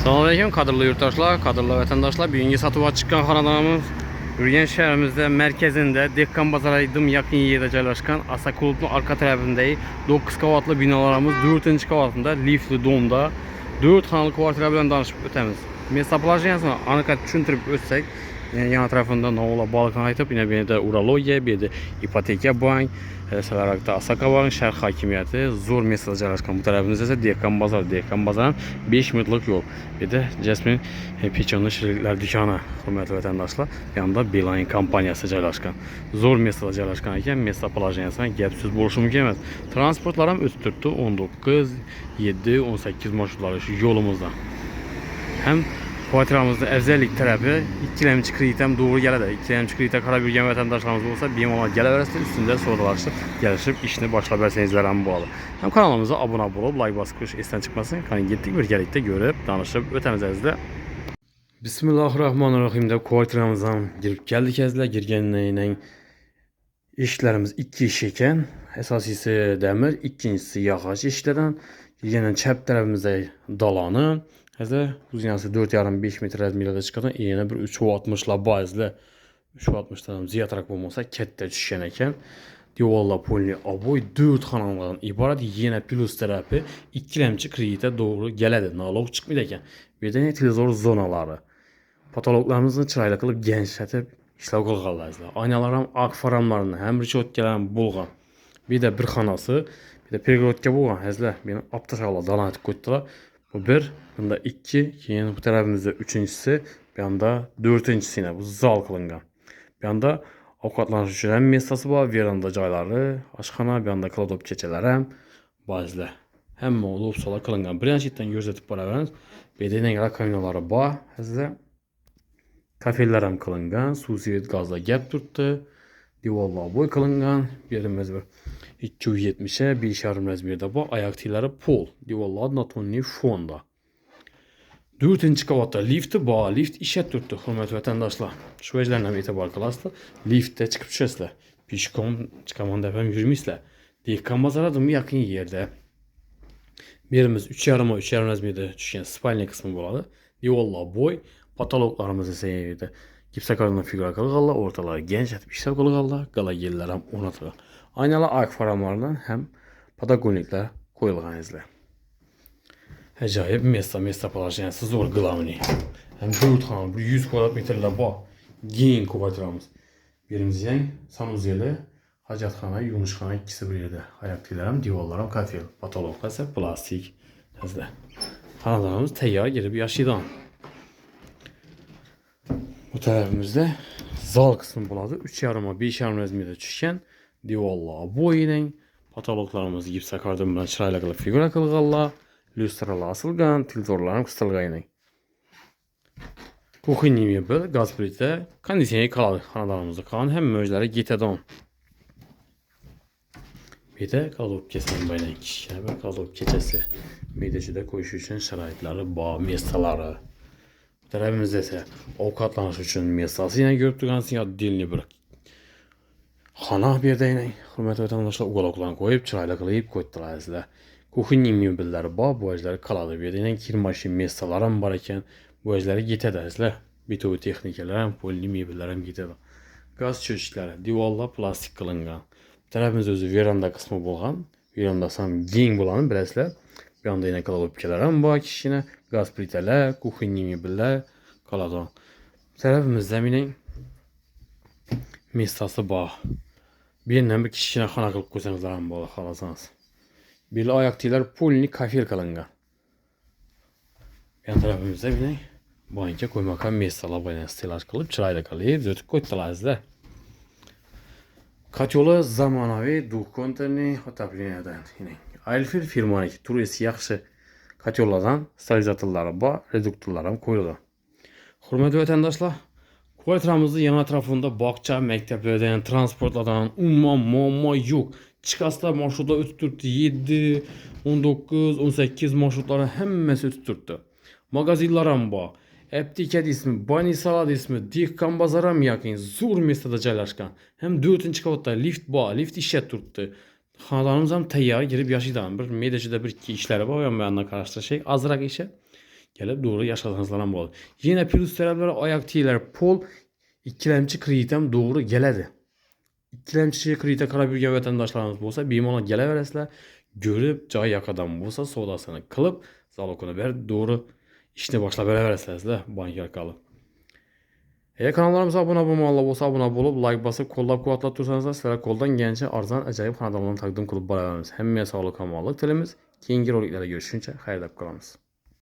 Selamünaleyküm kadırlı yurttaşlar, kadırlı vatandaşlar. Birinci satıva çıkan xanadamız Ürgen şəhərimizdə mərkəzində Dekkan bazara yakın yerdə yerləşən Asa Klubun arka tərəfindəyi 9 qavatlı binalarımız 4-cü qavatında liftli domda 4 xanalı kvartira bilan danışıb ötəmiz. Mesaplajiyasını anıqat düşündürüb ötsək, yan tarafında Novola Balkan aytıb, yine bir de urologiya, bir de ipoteka bank, salarak da Asaka bank, şərq hakimiyyəti, zor mesaj yerləşən bu tərəfimizdə isə Dekkan bazar, Dekkan bazarın 5 minutluq yol. Bir de Jasmine Peçonlu şirketlər dükanı, hörmətli vətəndaşlar, yanında Beeline kompaniyası yerləşən. Zor mesaj yerləşən ikən mesaplajiyasına gəp söz buluşu mümkün emas. Transportlarım ötürtdü 19, 7, 18 marşrutları şu yolumuzda. Hem kvartiramızda əvzəllik tərəfi ikiləmçi kreditem doğru gələ də. İkiləmçi kreditə qara bilgən vətəndaşlarımız olsa bemallar gələ verəsiniz, üstündə sorulaşıb gəlişib işini başla bərsənizlərəm bu alı. Hem kanalımıza abunə olub, like basıb kuş esten çıxmasın. Kanı getdik bir gəlikdə görüb, danışıb ötəmizəzdə. Bismillahirrahmanirrahim də kvartiramızdan girib gəldik əzlə. Girgənlə işlərimiz 2 iş ikən, əsasisi dəmir, ikincisi yağac işlərdən. Girgənlə çəp tərəfimizdə dalanı. Həzə uzunası 4,5 metr əzmilərdə çıxadan yenə bir 3,60'la bazlı 3,60'dan ziyatarak olmasa kətdə düşkən ikən divarla polni aboy 4 xanalardan ibarət yenə plus tərəfi ikiləmçi kreditə doğru gələdir. Nalog çıxmır ikən. Bir də televizor zonaları. Patologlarımızı çırayla qılıb genişlətib işləv qılğanlar. Aynalarım ağ faramlarını, həm rişotgələrin bulğan. Bir də bir xanası, bir də pergorotka bulğan həzlə. Beni aptaşaqla dalanatıb qoydular. Bu bir, bunda 2, yine bu tarafımızda 3-cüsü, bir anda 4-cüsü yine bu zal kılıngan. Bir anda avukatlanış üçün həm mestası var, veranda cayları, aşxana, bir anda kladop keçələrəm, bazlı. Həm olub sola kılıngan. Bir yançıdan gözətib bara veriniz. Bir də ilə kaminoları var, həzlə. Kafelərəm kılıngan, susiyet qazda gəp tutdu. Divarlar boy kılıngan, birimiz bir 270'e 1,5 razmerdə bu ayak tilləri pol. Divarlar natonli fonda. 4-cü qavatda lifti var, lift işə tutdu, hörmətli vətəndaşlar. Şu vəclərlə etibar qılasınız. Liftdə çıxıb düşəsizlər. Pişkom çıxaman dəfəm yürümüslər. Dekkan bazaradım yakın yerdə. Birimiz 3,5 razmerdə düşkən spalniya qismi buladı. Divarlar boy, patologlarımız isə yerdə. Gipsakarından figura qılğanlar, ortaları genişlətib işləv qılğanlar, qala yerlərəm onatılır. Aynalı ark faramlarından həm patagoniklər qoyulğan izlər. Əcayib mesta palajiyası zor qılamını. Həm 4 xanal, 100 kvadrat metrlə var. Gen kvartiramız. Birimiz yəni sanuzeli, hacatxana, yumuşxana ikisi bir yerdə. Ayaqtilərəm, divarlarım kafel, patologlar isə plastik. Həzlə. Xanalarımız təyyar gelib yaşayıdan. Bu tərəfimizdə zal qismi buladı. 3,5-5 razmerdə düşkən divarlar boy ilə patologlarımız gipsakardan bilan çırayla qılıb figura qılğanlar, lüstralar asılğan, televizorlarım qısılğan ilə. Kuxinni mebel, qaz plitə, kondisioner qaladı xanalarımızda qalan həm möcləri getədən. Bir də qalıb kesən belə kişilər və qalıb keçəsi. Medəcidə qoyuş üçün şəraitləri, bağ, mestaları. Tərəfimizdə isə avukatlanış üçün mestası yenə görüb durğansın ya dilini bir xana bir də yenə hörmətli vətəndaşlar uqaloqlarını qoyub çırayla qılayıb qoydular əzlə. Kuxinni mebelləri var, bu əcləri qaladı bir də yenə kirmaşin mestalarım var ikən bu əcləri getədə əzlə. Bitovu texnikalarım, polini mebellərim getədə. Qaz çöçükləri, divarlar plastik qılınğan. Tərəfimizdə özü veranda qismi bolğan, veranda sam gen bulanın biləslər. Bir anda yine kalıp kelərəm var kişine, gaz plitələr, kuxinni mebellər qaladan. Tərəfimiz zəminin mestası bağ. Birindən bir kişine xana qılıb qoysanızlarım bağlı xalasanız. Bir ayaktilər polini kafel qılınğan. Yan tərəfimizdə bir banka qoymaqan mestalar bayına stelaj qılıb, çırayla qalayıb, zötüb qoydular əzlər. Katyola zamanavi duh konteyni otapleniyadan yine. Aylfil firmaniki turist yaxşı katyoladan stabilizatorları var, reduktorlarım qoyulur. Hörmətli vətəndaşlar, kvartiramızın yan ətrafında bağça, məktəblərdən, transportlardan umma yox. Çıxaslar marşrutlar ötürdü 7, 19, 18 marşrutları həmməsi ötürdü. Magazinlarım var. Aptekat ismi, Banisalad ismi, Dekkan bazaram yakın, zor mestada caylaşqan. Həm 4-cü qavatda lift var, lift işə tutdu. Xanalarımız həm təyyarə girib yaşayıdan. Bir medəcidə bir iki işləri var, yəni mənimlə qarşılaşacaq. Azraq işə Gelip doğru yaşadığınızdan болады. Yine plus tərəfləri ayaq tiyilər pol ikilemçi kreditem doğru geledi. İkilemçi kredite Karabürgen vətəndaşlarınız olsa benim ona gələ verəslər. Görüb cay yakadan olsa sodasını kılıp zalokunu ver doğru işine başla verə verəslər banker kalıp. Eğer kanallarımıza abone olsa abone olup like basıp kollab kuvvetlat dursanız da sizlere koldan gence arzan acayip kanallarını takdim kılıp beraberimiz. Hem sağlık amallık dilimiz. Keyingi roliklərə görüşüncə xeyirlə qalınız.